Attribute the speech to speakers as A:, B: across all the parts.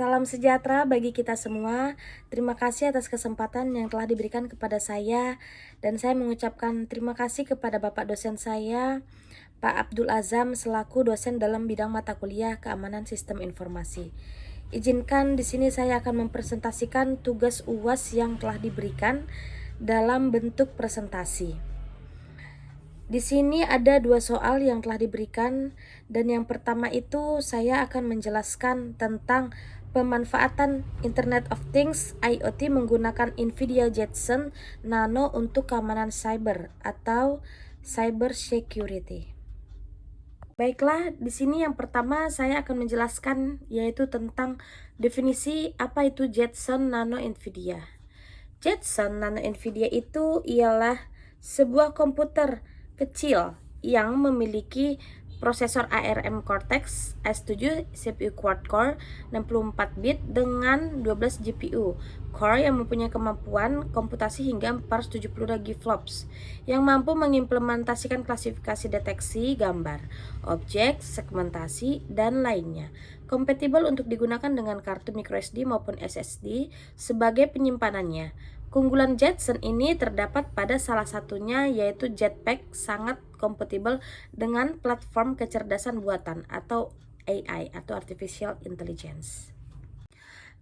A: Salam sejahtera bagi kita semua. Terima kasih atas kesempatan yang telah diberikan kepada saya dan saya mengucapkan terima kasih kepada Bapak dosen saya, Pak Abdul Azam selaku dosen dalam bidang mata kuliah Keamanan Sistem Informasi. Izinkan di sini saya akan mempresentasikan tugas UAS yang telah diberikan dalam bentuk presentasi. Di sini ada dua soal yang telah diberikan dan yang pertama itu saya akan menjelaskan tentang pemanfaatan Internet of Things IoT menggunakan NVIDIA Jetson Nano untuk keamanan cyber atau cyber security. Baiklah, di sini yang pertama saya akan menjelaskan yaitu tentang definisi apa itu Jetson Nano NVIDIA. Jetson Nano NVIDIA itu ialah sebuah komputer kecil yang memiliki prosesor ARM Cortex A7 CPU quad-core 64 bit dengan 12 GPU core yang mempunyai kemampuan komputasi hingga 472 GFLOPS yang mampu mengimplementasikan klasifikasi deteksi gambar, objek, segmentasi, dan lainnya. Kompatibel untuk digunakan dengan kartu microSD maupun SSD sebagai penyimpanannya. Keunggulan Jetson ini terdapat pada salah satunya yaitu Jetpack sangat kompatibel dengan platform kecerdasan buatan atau AI atau Artificial Intelligence.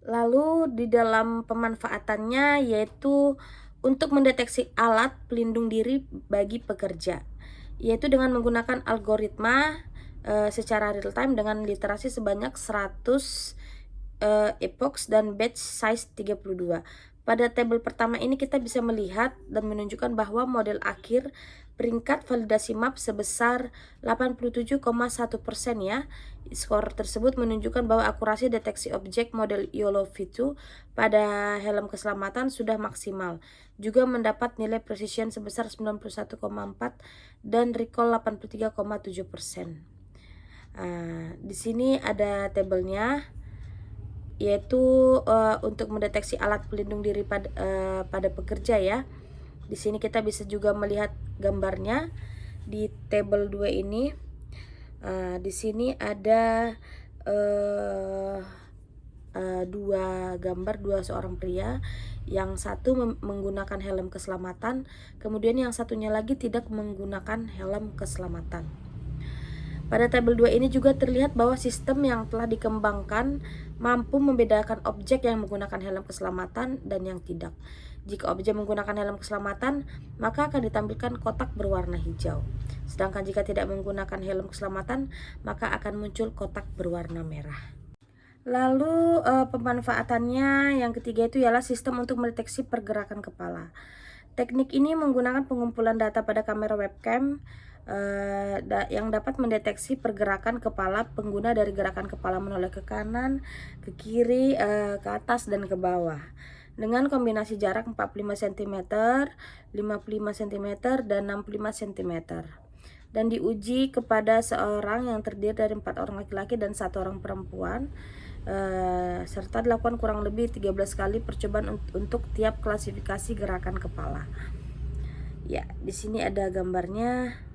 A: Lalu di dalam pemanfaatannya yaitu untuk mendeteksi alat pelindung diri bagi pekerja, yaitu dengan menggunakan algoritma secara real time dengan literasi sebanyak 100 epochs dan batch size 32. Pada tabel pertama ini kita bisa melihat dan menunjukkan bahwa model akhir peringkat validasi map sebesar 87,1% ya. Skor tersebut menunjukkan bahwa akurasi deteksi objek model YOLO V2 pada helm keselamatan sudah maksimal. Juga mendapat nilai precision sebesar 91,4 dan recall 83,7%. Di sini ada tabelnya, yaitu untuk mendeteksi alat pelindung diri pada pekerja ya. Di sini kita bisa juga melihat gambarnya di tabel 2 ini. Di sini ada dua gambar dua seorang pria, yang satu menggunakan helm keselamatan, kemudian yang satunya lagi tidak menggunakan helm keselamatan. Pada tabel 2 ini juga terlihat bahwa sistem yang telah dikembangkan mampu membedakan objek yang menggunakan helm keselamatan dan yang tidak. Jika objek menggunakan helm keselamatan, maka akan ditampilkan kotak berwarna hijau. Sedangkan jika tidak menggunakan helm keselamatan, maka akan muncul kotak berwarna merah. Lalu pemanfaatannya yang ketiga itu ialah sistem untuk mendeteksi pergerakan kepala. Teknik ini menggunakan pengumpulan data pada kamera webcam yang dapat mendeteksi pergerakan kepala pengguna dari gerakan kepala menoleh ke kanan, ke kiri, ke atas, dan ke bawah. Dengan kombinasi jarak 45 cm, 55 cm, dan 65 cm. Dan diuji kepada seorang yang terdiri dari 4 orang laki-laki dan 1 orang perempuan. Serta dilakukan kurang lebih 13 kali percobaan untuk tiap klasifikasi gerakan kepala. Ya, di sini ada gambarnya.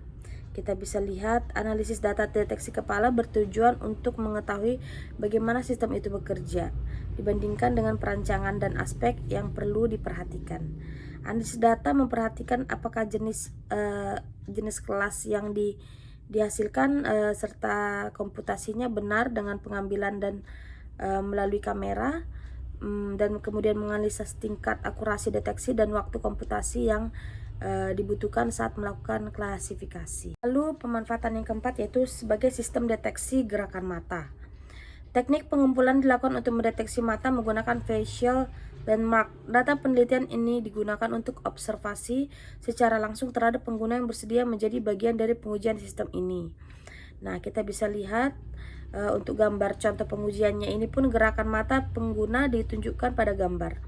A: Kita bisa lihat analisis data deteksi kepala bertujuan untuk mengetahui bagaimana sistem itu bekerja dibandingkan dengan perancangan dan aspek yang perlu diperhatikan. Analisis data memperhatikan apakah jenis kelas yang dihasilkan serta komputasinya benar dengan pengambilan dan melalui kamera, dan kemudian menganalisis tingkat akurasi deteksi dan waktu komputasi yang dibutuhkan saat melakukan klasifikasi. Lalu pemanfaatan yang keempat yaitu sebagai sistem deteksi gerakan mata. Teknik pengumpulan dilakukan untuk mendeteksi mata menggunakan facial landmark. Data penelitian ini digunakan untuk observasi secara langsung terhadap pengguna yang bersedia menjadi bagian dari pengujian sistem ini. Nah, kita bisa lihat untuk gambar contoh pengujiannya ini pun gerakan mata pengguna ditunjukkan pada gambar.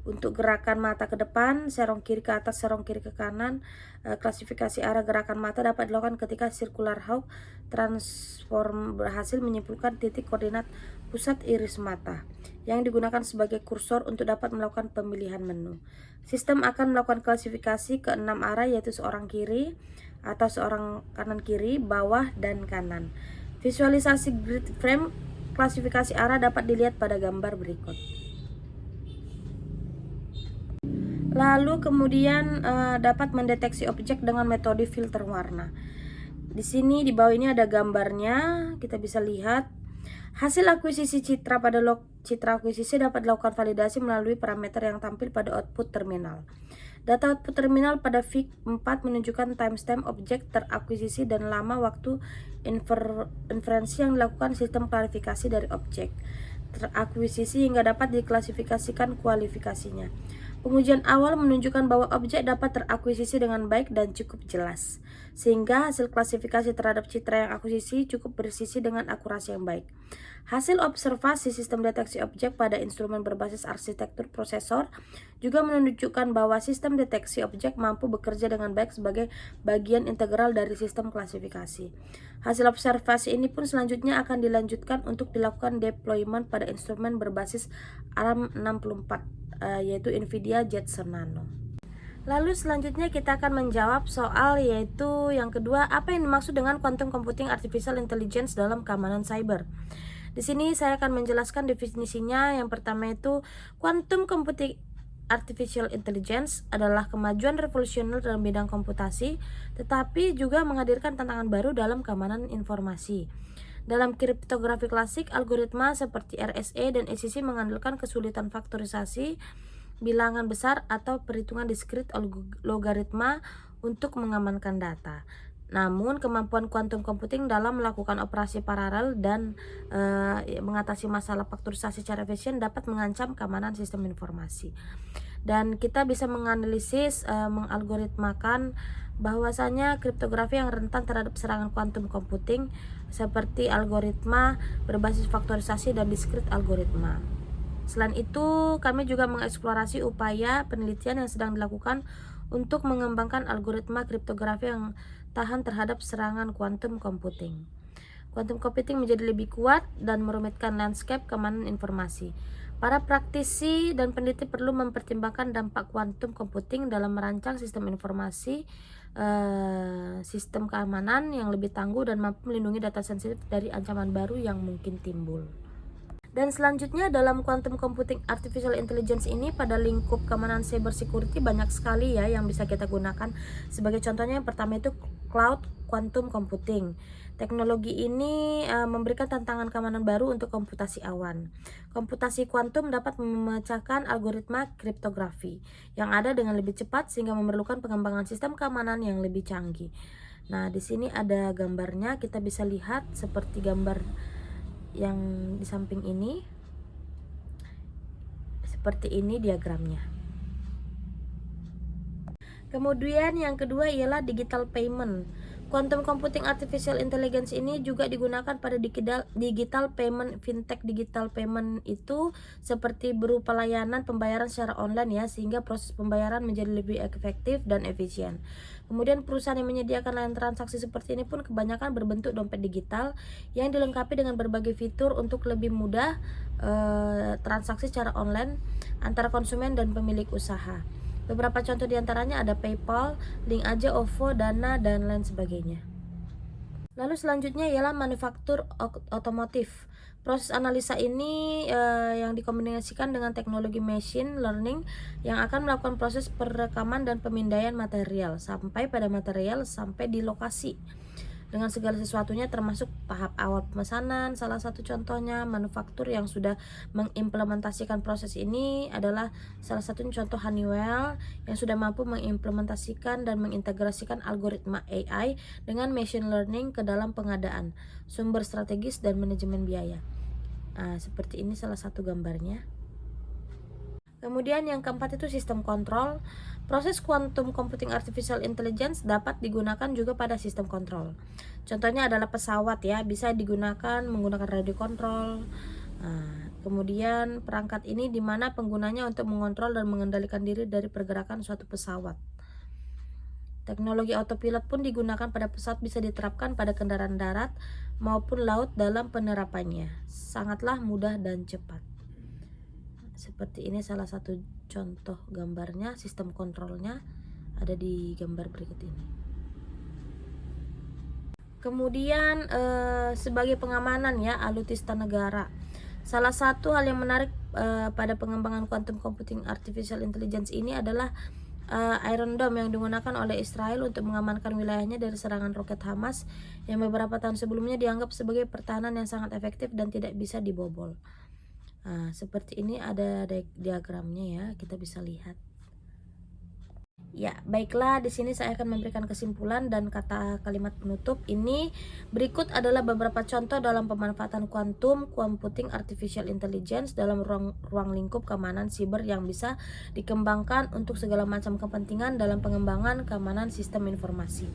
A: Untuk gerakan mata ke depan, serong kiri ke atas, serong kiri ke kanan, klasifikasi arah gerakan mata dapat dilakukan ketika circular Hawk transform berhasil menyimpulkan titik koordinat pusat iris mata yang digunakan sebagai kursor untuk dapat melakukan pemilihan menu. Sistem akan melakukan klasifikasi ke 6 arah, yaitu seorang kiri atau seorang kanan kiri, bawah, dan kanan. Visualisasi grid frame klasifikasi arah dapat dilihat pada gambar berikut. Lalu kemudian dapat mendeteksi objek dengan metode filter warna. Di sini di bawah ini ada gambarnya, kita bisa lihat hasil akuisisi citra pada citra akuisisi dapat dilakukan validasi melalui parameter yang tampil pada output terminal. Data output terminal pada fig 4 menunjukkan timestamp objek terakuisisi dan lama waktu inferensi yang dilakukan sistem klarifikasi dari objek terakuisisi hingga dapat diklasifikasikan kualifikasinya. Pengujian awal menunjukkan bahwa objek dapat terakuisisi dengan baik dan cukup jelas, sehingga hasil klasifikasi terhadap citra yang akuisisi cukup presisi dengan akurasi yang baik. Hasil observasi sistem deteksi objek pada instrumen berbasis arsitektur prosesor juga menunjukkan bahwa sistem deteksi objek mampu bekerja dengan baik sebagai bagian integral dari sistem klasifikasi. Hasil observasi ini pun selanjutnya akan dilanjutkan untuk dilakukan deployment pada instrumen berbasis ARM64 yaitu NVIDIA Jetson Nano. Lalu selanjutnya kita akan menjawab soal yaitu yang kedua, apa yang dimaksud dengan quantum computing artificial intelligence dalam keamanan cyber. Di sini saya akan menjelaskan definisinya. Yang pertama itu quantum computing artificial intelligence adalah kemajuan revolusioner dalam bidang komputasi, tetapi juga menghadirkan tantangan baru dalam keamanan informasi. Dalam kriptografi klasik, algoritma seperti RSA dan ACC mengandalkan kesulitan faktorisasi, bilangan besar atau perhitungan diskrit logaritma untuk mengamankan data. Namun, kemampuan quantum computing dalam melakukan operasi paralel dan mengatasi masalah faktorisasi secara efisien dapat mengancam keamanan sistem informasi. Dan kita bisa menganalisis, mengalgoritmakan bahwasanya kriptografi yang rentan terhadap serangan quantum computing seperti algoritma berbasis faktorisasi dan diskrit algoritma. Selain itu, kami juga mengeksplorasi upaya penelitian yang sedang dilakukan untuk mengembangkan algoritma kriptografi yang tahan terhadap serangan quantum computing. Quantum computing menjadi lebih kuat dan merumitkan landscape keamanan informasi. Para praktisi dan peneliti perlu mempertimbangkan dampak quantum computing dalam merancang sistem informasi, sistem keamanan yang lebih tangguh dan mampu melindungi data sensitif dari ancaman baru yang mungkin timbul. Dan selanjutnya dalam quantum computing artificial intelligence ini pada lingkup keamanan cyber security banyak sekali ya yang bisa kita gunakan. Sebagai contohnya yang pertama itu cloud quantum computing. Teknologi ini memberikan tantangan keamanan baru untuk komputasi awan. Komputasi kuantum dapat memecahkan algoritma kriptografi yang ada dengan lebih cepat sehingga memerlukan pengembangan sistem keamanan yang lebih canggih. Nah, di sini ada gambarnya, kita bisa lihat seperti gambar yang di samping ini. Seperti ini diagramnya. Kemudian yang kedua ialah digital payment. Quantum computing artificial intelligence ini juga digunakan pada digital payment. Fintech digital payment itu seperti berupa layanan pembayaran secara online ya, sehingga proses pembayaran menjadi lebih efektif dan efisien. Kemudian perusahaan yang menyediakan layanan transaksi seperti ini pun kebanyakan berbentuk dompet digital yang dilengkapi dengan berbagai fitur untuk lebih mudah transaksi secara online antara konsumen dan pemilik usaha. Beberapa contoh diantaranya ada PayPal, Link Aja, OVO, Dana, dan lain sebagainya. Lalu selanjutnya ialah manufaktur otomotif. Proses analisa ini yang dikombinasikan dengan teknologi machine learning yang akan melakukan proses perekaman dan pemindaian material sampai pada material sampai di lokasi dengan segala sesuatunya termasuk tahap awal pemesanan. Salah satu contohnya manufaktur yang sudah mengimplementasikan proses ini adalah salah satu contoh Honeywell yang sudah mampu mengimplementasikan dan mengintegrasikan algoritma AI dengan machine learning ke dalam pengadaan, sumber strategis dan manajemen biaya. Nah, seperti ini salah satu gambarnya. Kemudian yang keempat itu sistem kontrol. Proses quantum computing artificial intelligence dapat digunakan juga pada sistem kontrol. Contohnya adalah pesawat ya, bisa digunakan menggunakan radio control. Kemudian perangkat ini di mana penggunanya untuk mengontrol dan mengendalikan diri dari pergerakan suatu pesawat. Teknologi autopilot pun digunakan pada pesawat, bisa diterapkan pada kendaraan darat maupun laut dalam penerapannya. Sangatlah mudah dan cepat. Seperti ini salah satu contoh gambarnya, sistem kontrolnya ada di gambar berikut ini. Kemudian sebagai pengamanan ya alutsista negara. Salah satu hal yang menarik pada pengembangan quantum computing artificial intelligence ini adalah Iron Dome yang digunakan oleh Israel untuk mengamankan wilayahnya dari serangan roket Hamas yang beberapa tahun sebelumnya dianggap sebagai pertahanan yang sangat efektif dan tidak bisa dibobol. Seperti ini ada diagramnya ya, kita bisa lihat. Ya, baiklah, di sini saya akan memberikan kesimpulan dan kata kalimat penutup. Ini berikut adalah beberapa contoh dalam pemanfaatan quantum computing artificial intelligence dalam ruang lingkup keamanan siber yang bisa dikembangkan untuk segala macam kepentingan dalam pengembangan keamanan sistem informasi.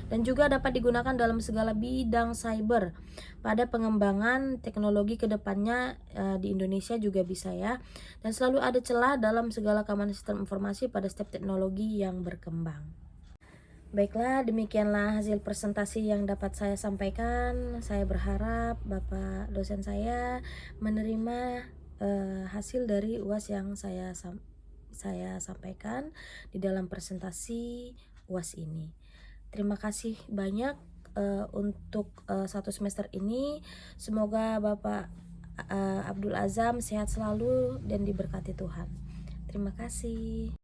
A: Dan juga dapat digunakan dalam segala bidang cyber. Pada pengembangan teknologi kedepannya di Indonesia juga bisa ya. Dan selalu ada celah dalam segala keamanan sistem informasi pada setiap teknologi yang berkembang. Baiklah, demikianlah hasil presentasi yang dapat saya sampaikan. Saya berharap Bapak dosen saya menerima hasil dari UAS yang saya sampaikan di dalam presentasi UAS ini. Terima kasih banyak untuk satu semester ini. Semoga Bapak Abdul Azam sehat selalu dan diberkati Tuhan. Terima kasih.